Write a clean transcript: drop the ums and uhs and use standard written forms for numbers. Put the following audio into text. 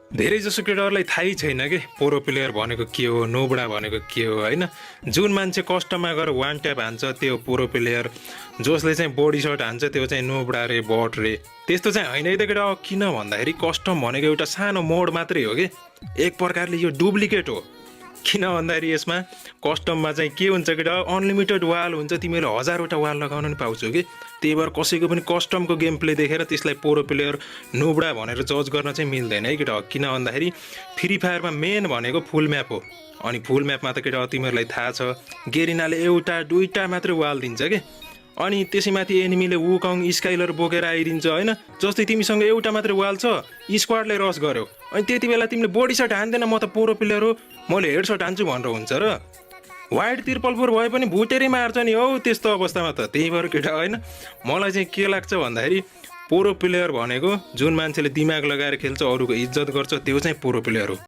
धेरैजसो केटाहरूलाई थाहै छैन कि प्रो प्लेयर भनेको के हो, नोबडा भनेको के हो होइन। जुन मान्छे कस्टममा गएर वान ट्याप हान्छ त्यो प्रो प्लेयर, जसले चाहिँ बडी सर्ट हान्छ त्यो चाहिँ नोबडा रे, बट रे। त्यस्तो चाहिँ होइन है त केटा। किन भन्दाखेरि कस्टम भनेको एउटा सानो मोड मात्रै हो कि, एक प्रकारले यो डुप्लिकेट हो। किन भन्दाखेरि यसमा कस्टममा चाहिँ के हुन्छ केटा, अनलिमिटेड वाल हुन्छ, तिमीले 1000वटा वाल लगाउन पनि पाउँछौ कि। त्यही भएर कसैको पनि कस्टमको गेम प्ले देखेर त्यसलाई प्रो प्लेयर नोबडा भनेर जज गर्न चाहिँ मिल्दैन है केटा। किन भन्दाखेरि फ्री फायरमा मेन भनेको फुल म्याप हो। अनि फुल म्यापमा त केटा तिमीहरूलाई थाहा छ, गेरिनाले एउटा दुईटा मात्रै वाल दिन्छ कि। अनि त्यसैमाथि एनिमीले वुकङ स्काइलर बोकेर आइदिन्छ होइन। जस्तै तिमीसँग एउटा मात्रै वाल छ, स्क्वाडले रस गर्यो, अनि त्यति बेला तिमीले बडी सर्ट हान्दैन, म त प्रो प्लेयर हो, मैले हेड सर्ट हान्छु भनेर हुन्छ र। वाइड 4 भए पनि भुटेरै मार्छ नि हौ त्यस्तो अवस्थामा त। त्यही भएर केटा होइन, मलाई चाहिँ के लाग्छ भन्दाखेरि प्रो प्लेयर भनेको जुन मान्छेले दिमाग लगाएर खेल्छ, अरूको इज्जत गर्छ, त्यो चाहिँ प्रो प्लेयर हो।